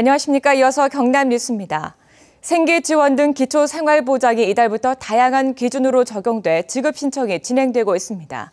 안녕하십니까. 이어서 경남 뉴스입니다. 생계 지원 등 기초생활보장이 이달부터 다양한 기준으로 적용돼 지급 신청이 진행되고 있습니다.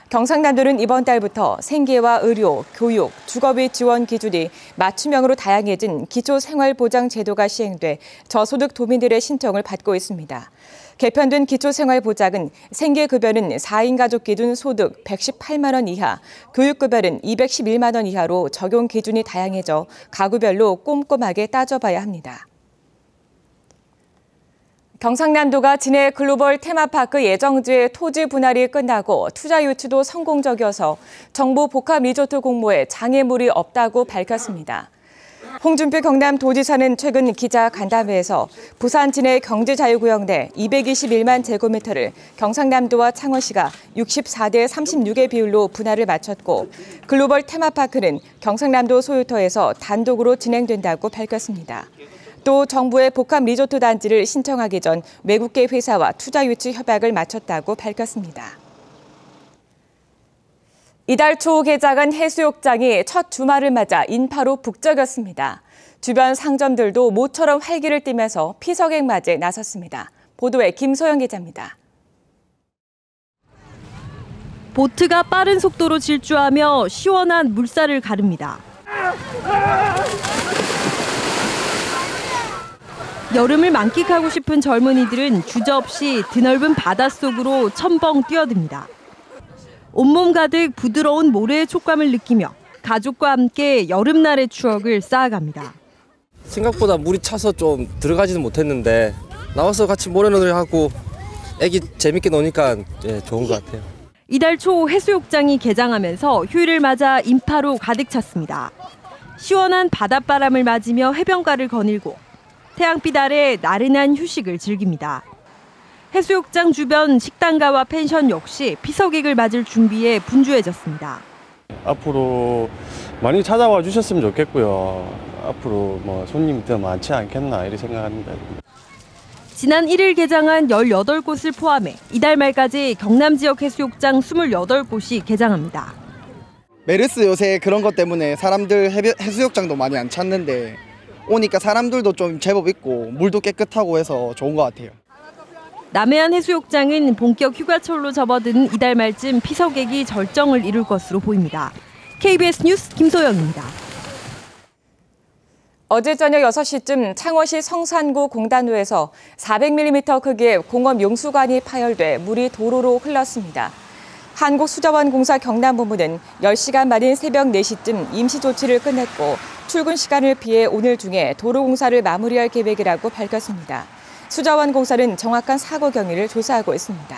경상남도는 이번 달부터 생계와 의료, 교육, 주거비 지원 기준이 맞춤형으로 다양해진 기초생활보장 제도가 시행돼 저소득 도민들의 신청을 받고 있습니다. 개편된 기초생활보장은 생계급여는 4인 가족 기준 소득 118만 원 이하, 교육급여는 211만 원 이하로 적용 기준이 다양해져 가구별로 꼼꼼하게 따져봐야 합니다. 경상남도가 진해 글로벌 테마파크 예정지의 토지 분할이 끝나고 투자 유치도 성공적이어서 정부 복합 리조트 공모에 장애물이 없다고 밝혔습니다. 홍준표 경남도지사는 최근 기자 간담회에서 부산 진해 경제자유구역 내 221만 제곱미터를 경상남도와 창원시가 64대 36의 비율로 분할을 마쳤고 글로벌 테마파크는 경상남도 소유터에서 단독으로 진행된다고 밝혔습니다. 또 정부의 복합 리조트 단지를 신청하기 전 외국계 회사와 투자 유치 협약을 마쳤다고 밝혔습니다. 이달 초 개장한 해수욕장이 첫 주말을 맞아 인파로 북적였습니다. 주변 상점들도 모처럼 활기를 띠면서 피서객 맞이에 나섰습니다. 보도에 김소영 기자입니다. 보트가 빠른 속도로 질주하며 시원한 물살을 가릅니다. 여름을 만끽하고 싶은 젊은이들은 주저없이 드넓은 바닷속으로 첨벙 뛰어듭니다. 온몸 가득 부드러운 모래의 촉감을 느끼며 가족과 함께 여름날의 추억을 쌓아갑니다. 생각보다 물이 차서 좀 들어가지는 못했는데 나와서 같이 모래놀이 하고 애기 재밌게 노니까 좋은 것 같아요. 이달 초 해수욕장이 개장하면서 휴일을 맞아 인파로 가득 찼습니다. 시원한 바닷바람을 맞으며 해변가를 거닐고 태양빛 아래 나른한 휴식을 즐깁니다. 해수욕장 주변 식당가와 펜션 역시 피서객을 맞을 준비에 분주해졌습니다. 앞으로 많이 찾아와 주셨으면 좋겠고요. 앞으로 손님이 더 많지 않겠나 이렇게 생각합니다. 지난 1일 개장한 18곳을 포함해 이달 말까지 경남 지역 해수욕장 28곳이 개장합니다. 메르스 요새 그런 것 때문에 사람들 해수욕장도 많이 안 찾는데 오니까 사람들도 좀 제법 있고 물도 깨끗하고 해서 좋은 것 같아요. 남해안 해수욕장은 본격 휴가철로 접어든 이달 말쯤 피서객이 절정을 이룰 것으로 보입니다. KBS 뉴스 김소영입니다. 어제 저녁 6시쯤 창원시 성산구 공단로에서 400mm 크기의 공업 용수관이 파열돼 물이 도로로 흘렀습니다. 한국수자원공사 경남본부는 10시간 만인 새벽 4시쯤 임시 조치를 끝냈고 출근 시간을 피해 오늘 중에 도로 공사를 마무리할 계획이라고 밝혔습니다. 수자원공사는 정확한 사고 경위를 조사하고 있습니다.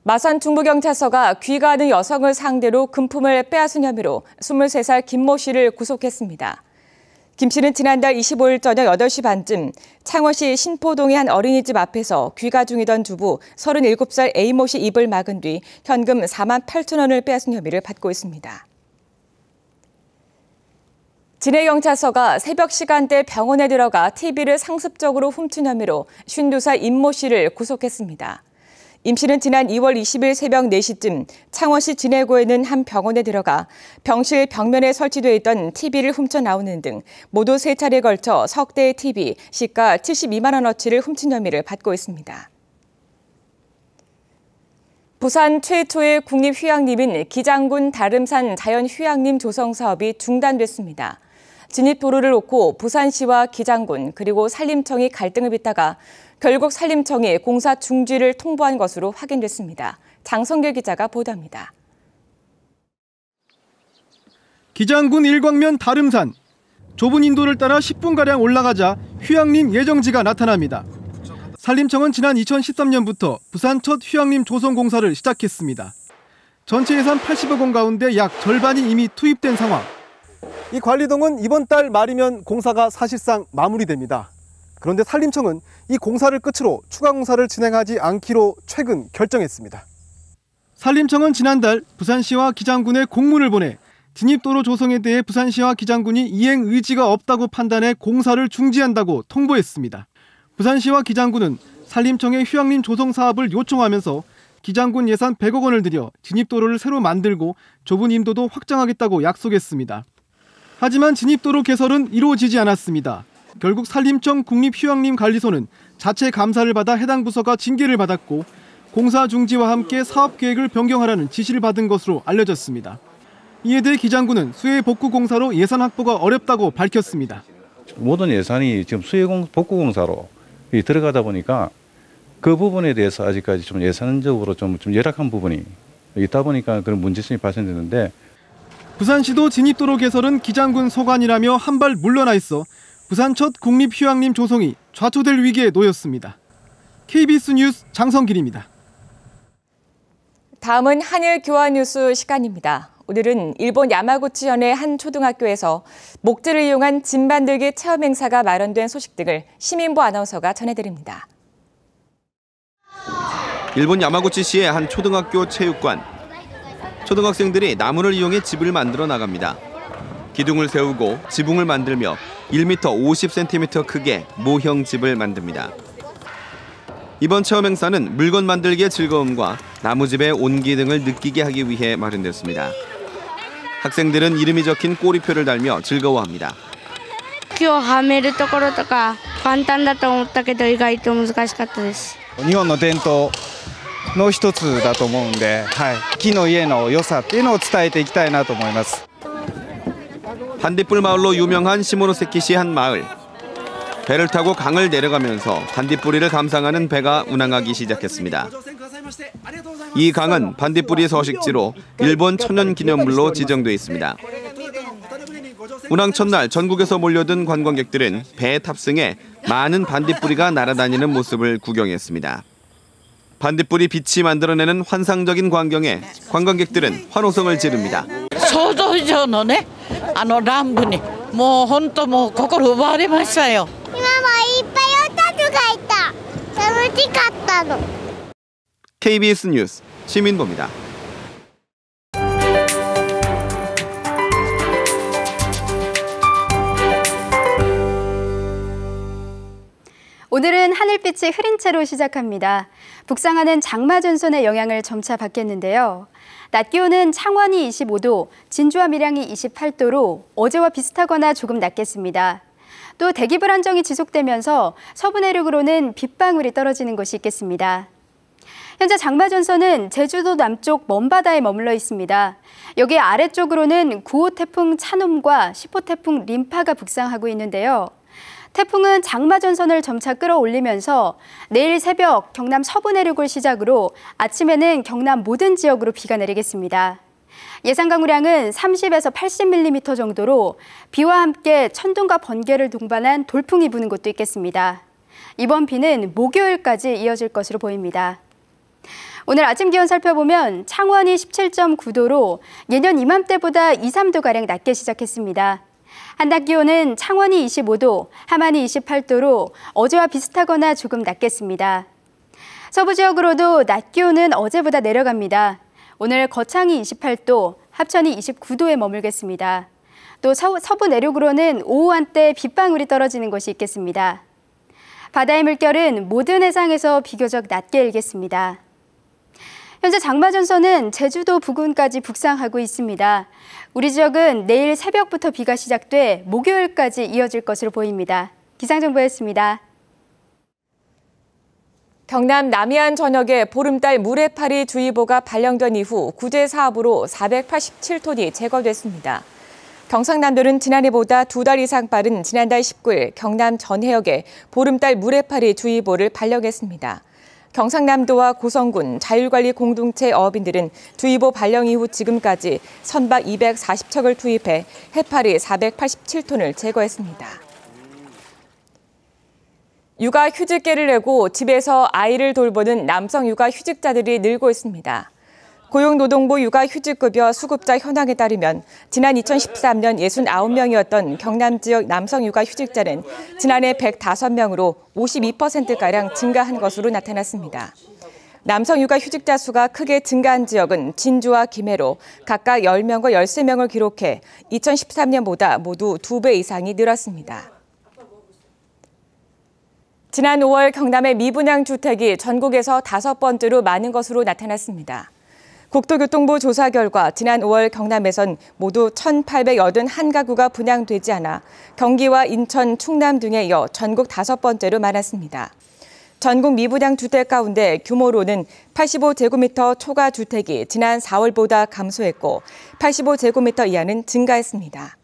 마산 중부경찰서가 귀가하는 여성을 상대로 금품을 빼앗은 혐의로 23살 김모 씨를 구속했습니다. 김 씨는 지난달 25일 저녁 8시 반쯤 창원시 신포동의 한 어린이집 앞에서 귀가 중이던 주부 37살 A모 씨 입을 막은 뒤 현금 4만 8천 원을 빼앗은 혐의를 받고 있습니다. 진해경찰서가 새벽 시간대 병원에 들어가 TV를 상습적으로 훔친 혐의로 52살 임모 씨를 구속했습니다. 임 씨는 지난 2월 20일 새벽 4시쯤 창원시 진해구에 있는 한 병원에 들어가 병실 벽면에 설치되어 있던 TV를 훔쳐 나오는 등 모두 3차례에 걸쳐 석 대의 TV, 시가 72만 원어치를 훔친 혐의를 받고 있습니다. 부산 최초의 국립휴양림인 기장군 다름산 자연휴양림 조성 사업이 중단됐습니다. 진입도로를 놓고 부산시와 기장군 그리고 산림청이 갈등을 빚다가 결국 산림청이 공사 중지를 통보한 것으로 확인됐습니다. 장성길 기자가 보도합니다. 기장군 일광면 다름산. 좁은 인도를 따라 10분가량 올라가자 휴양림 예정지가 나타납니다. 산림청은 지난 2013년부터 부산 첫 휴양림 조성 공사를 시작했습니다. 전체 예산 80억 원 가운데 약 절반이 이미 투입된 상황. 이 관리동은 이번 달 말이면 공사가 사실상 마무리됩니다. 그런데 산림청은 이 공사를 끝으로 추가 공사를 진행하지 않기로 최근 결정했습니다. 산림청은 지난달 부산시와 기장군에 공문을 보내 진입도로 조성에 대해 부산시와 기장군이 이행 의지가 없다고 판단해 공사를 중지한다고 통보했습니다. 부산시와 기장군은 산림청의 휴양림 조성 사업을 요청하면서 기장군 예산 100억 원을 들여 진입도로를 새로 만들고 좁은 임도도 확장하겠다고 약속했습니다. 하지만 진입도로 개설은 이루어지지 않았습니다. 결국 산림청 국립휴양림관리소는 자체 감사를 받아 해당 부서가 징계를 받았고 공사 중지와 함께 사업 계획을 변경하라는 지시를 받은 것으로 알려졌습니다. 이에 대해 기장군은 수해 복구 공사로 예산 확보가 어렵다고 밝혔습니다. 모든 예산이 지금 수해 복구 공사로 들어가다 보니까 그 부분에 대해서 아직까지 좀 예산적으로 좀 열악한 부분이 있다 보니까 그런 문제점이 발생되는데, 부산시도 진입도로 개설은 기장군 소관이라며 한 발 물러나 있어 부산 첫 국립휴양림 조성이 좌초될 위기에 놓였습니다. KBS 뉴스 장성길입니다. 다음은 한일 교환 뉴스 시간입니다. 오늘은 일본 야마구치현의 한 초등학교에서 목재를 이용한 집 만들기 체험 행사가 마련된 소식 등을 시민보 아나운서가 전해드립니다. 일본 야마구치시의 한 초등학교 체육관. 초등학생들이 나무를 이용해 집을 만들어 나갑니다. 기둥을 세우고 지붕을 만들며 1m 50cm 크게 모형 집을 만듭니다. 이번 체험 행사는 물건 만들기의 즐거움과 나무집의 온기 등을 느끼게 하기 위해 마련됐습니다. 학생들은 이름이 적힌 꼬리표를 달며 즐거워합니다. 今日はめるところとか簡単だと思ったけど意外と難しかったです。日本の伝統の一つだと思うんで、木の家の良さっていうのを伝えていきたいなと思います。 반딧불 마을로 유명한 시모노세키시 한 마을. 배를 타고 강을 내려가면서 반딧불이를 감상하는 배가 운항하기 시작했습니다. 이 강은 반딧불이 서식지로 일본 천연기념물로 지정돼 있습니다. 운항 첫날 전국에서 몰려든 관광객들은 배에 탑승해 많은 반딧불이가 날아다니는 모습을 구경했습니다. 반딧불이 빛이 만들어내는 환상적인 광경에 관광객들은 환호성을 지릅니다. 想像以上のね、乱舞にもう本当もう心奪われましたよ。今もいっぱいオタクがいた。楽しかったの。 KBS 뉴스 시민보입니다. 오늘은 하늘빛이 흐린 채로 시작합니다. 북상하는 장마 전선의 영향을 점차 받겠는데요. 낮 기온은 창원이 25도, 진주와 밀양이 28도로 어제와 비슷하거나 조금 낮겠습니다. 또 대기 불안정이 지속되면서 서부 내륙으로는 빗방울이 떨어지는 곳이 있겠습니다. 현재 장마 전선은 제주도 남쪽 먼바다에 머물러 있습니다. 여기 아래쪽으로는 9호 태풍 차놈과 10호 태풍 림파가 북상하고 있는데요. 태풍은 장마 전선을 점차 끌어올리면서 내일 새벽 경남 서부 내륙을 시작으로 아침에는 경남 모든 지역으로 비가 내리겠습니다. 예상 강우량은 30에서 80mm 정도로 비와 함께 천둥과 번개를 동반한 돌풍이 부는 곳도 있겠습니다. 이번 비는 목요일까지 이어질 것으로 보입니다. 오늘 아침 기온 살펴보면 창원이 17.9도로 예년 이맘때보다 2, 3도가량 낮게 시작했습니다. 한낮 기온은 창원이 25도, 함안이 28도로 어제와 비슷하거나 조금 낮겠습니다. 서부 지역으로도 낮 기온은 어제보다 내려갑니다. 오늘 거창이 28도, 합천이 29도에 머물겠습니다. 또 서부 내륙으로는 오후 한때 빗방울이 떨어지는 곳이 있겠습니다. 바다의 물결은 모든 해상에서 비교적 낮게 일겠습니다. 현재 장마 전선은 제주도 부근까지 북상하고 있습니다. 우리 지역은 내일 새벽부터 비가 시작돼 목요일까지 이어질 것으로 보입니다. 기상정보였습니다. 경남 남해안 전역에 보름달 물해파리 주의보가 발령된 이후 구제 사업으로 487톤이 제거됐습니다. 경상남도는 지난해보다 2달 이상 빠른 지난달 19일 경남 전해역에 보름달 물해파리 주의보를 발령했습니다. 경상남도와 고성군, 자율관리 공동체 어업인들은 주의보 발령 이후 지금까지 선박 240척을 투입해 해파리 487톤을 제거했습니다. 육아 휴직계를 내고 집에서 아이를 돌보는 남성 육아 휴직자들이 늘고 있습니다. 고용노동부 육아휴직급여 수급자 현황에 따르면 지난 2013년 69명이었던 경남 지역 남성 육아휴직자는 지난해 105명으로 52%가량 증가한 것으로 나타났습니다. 남성 육아휴직자 수가 크게 증가한 지역은 진주와 김해로 각각 10명과 13명을 기록해 2013년보다 모두 2배 이상이 늘었습니다. 지난 5월 경남의 미분양 주택이 전국에서 5번째로 많은 것으로 나타났습니다. 국토교통부 조사 결과 지난 5월 경남에선 모두 1,881가구가 분양되지 않아 경기와 인천, 충남 등에 이어 전국 5번째로 많았습니다. 전국 미분양 주택 가운데 규모로는 85제곱미터 초과 주택이 지난 4월보다 감소했고 85제곱미터 이하는 증가했습니다.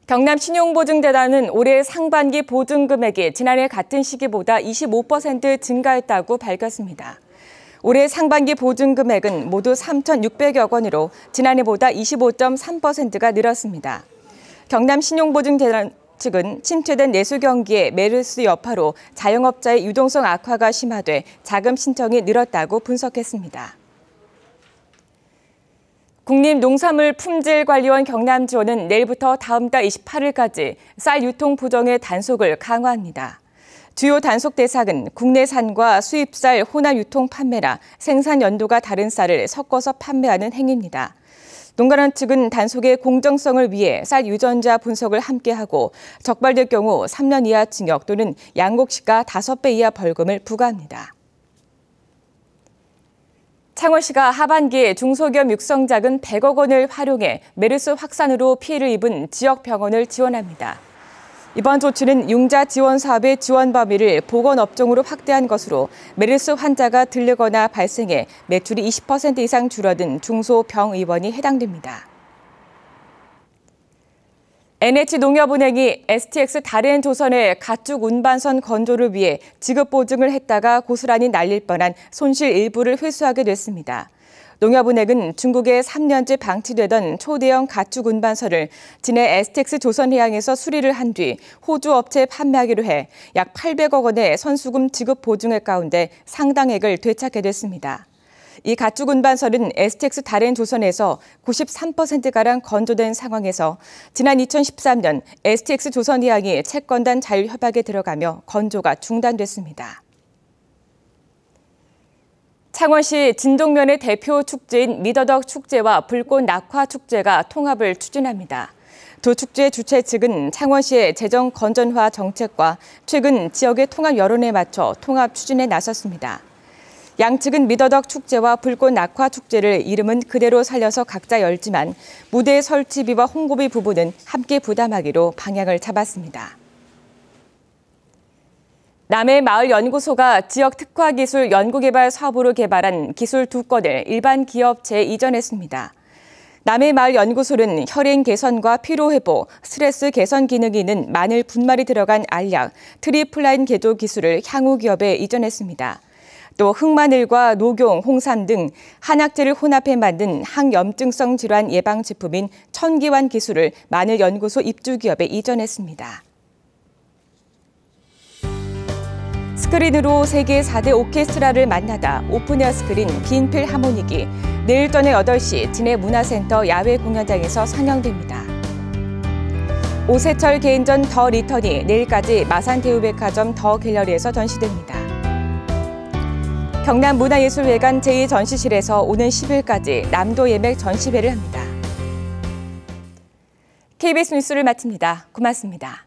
경남신용보증재단은 올해 상반기 보증금액이 지난해 같은 시기보다 25% 증가했다고 밝혔습니다. 올해 상반기 보증금액은 모두 3,600여 원으로 지난해보다 25.3%가 늘었습니다. 경남신용보증재단 측은 침체된 내수 경기에 메르스 여파로 자영업자의 유동성 악화가 심화돼 자금 신청이 늘었다고 분석했습니다. 국립농산물품질관리원 경남지원은 내일부터 다음 달 28일까지 쌀 유통 부정의 단속을 강화합니다. 주요 단속 대상은 국내산과 수입쌀 혼합 유통 판매나 생산 연도가 다른 쌀을 섞어서 판매하는 행위입니다. 농가원 측은 단속의 공정성을 위해 쌀 유전자 분석을 함께하고 적발될 경우 3년 이하 징역 또는 양곡시가 5배 이하 벌금을 부과합니다. 창원시가 하반기에 중소기업 육성자금 100억 원을 활용해 메르스 확산으로 피해를 입은 지역 병원을 지원합니다. 이번 조치는 융자 지원 사업의 지원 범위를 보건업종으로 확대한 것으로 메르스 환자가 들르거나 발생해 매출이 20% 이상 줄어든 중소병의원이 해당됩니다. NH농협은행이 STX 다렌조선의 가축 운반선 건조를 위해 지급 보증을 했다가 고스란히 날릴 뻔한 손실 일부를 회수하게 됐습니다. 농협은행은 중국에 3년째 방치되던 초대형 가축 운반선을 지내 STX 조선해양에서 수리를 한 뒤 호주 업체에 판매하기로 해 약 800억 원의 선수금 지급 보증액 가운데 상당액을 되찾게 됐습니다. 이 가축 운반선은 STX 다렌조선에서 93%가량 건조된 상황에서 지난 2013년 STX 조선해양이 채권단 자율협약에 들어가며 건조가 중단됐습니다. 창원시 진동면의 대표 축제인 미더덕 축제와 불꽃 낙화 축제가 통합을 추진합니다. 두 축제 주최 측은 창원시의 재정 건전화 정책과 최근 지역의 통합 여론에 맞춰 통합 추진에 나섰습니다. 양측은 미더덕 축제와 불꽃 낙화 축제를 이름은 그대로 살려서 각자 열지만 무대 설치비와 홍보비 부분은 함께 부담하기로 방향을 잡았습니다. 남해마을연구소가 지역 특화기술 연구개발 사업으로 개발한 기술 2건을 일반 기업체에 이전했습니다. 남해마을연구소는 혈행 개선과 피로회복, 스트레스 개선 기능이 있는 마늘 분말이 들어간 알약, 트리플라인 개조 기술을 향후 기업에 이전했습니다. 또 흑마늘과 녹용, 홍삼 등 한약재를 혼합해 만든 항염증성 질환 예방 제품인 천기환 기술을 마늘연구소 입주기업에 이전했습니다. 스크린으로 세계 4대 오케스트라를 만나다 오픈에어 스크린 빈 필하모닉이 내일 저녁 8시 진해 문화센터 야외 공연장에서 상영됩니다. 오세철 개인전 더 리턴이 내일까지 마산대우백화점 더 갤러리에서 전시됩니다. 경남문화예술회관 제2전시실에서 오는 10일까지 남도 예맥 전시회를 합니다. KBS 뉴스를 마칩니다. 고맙습니다.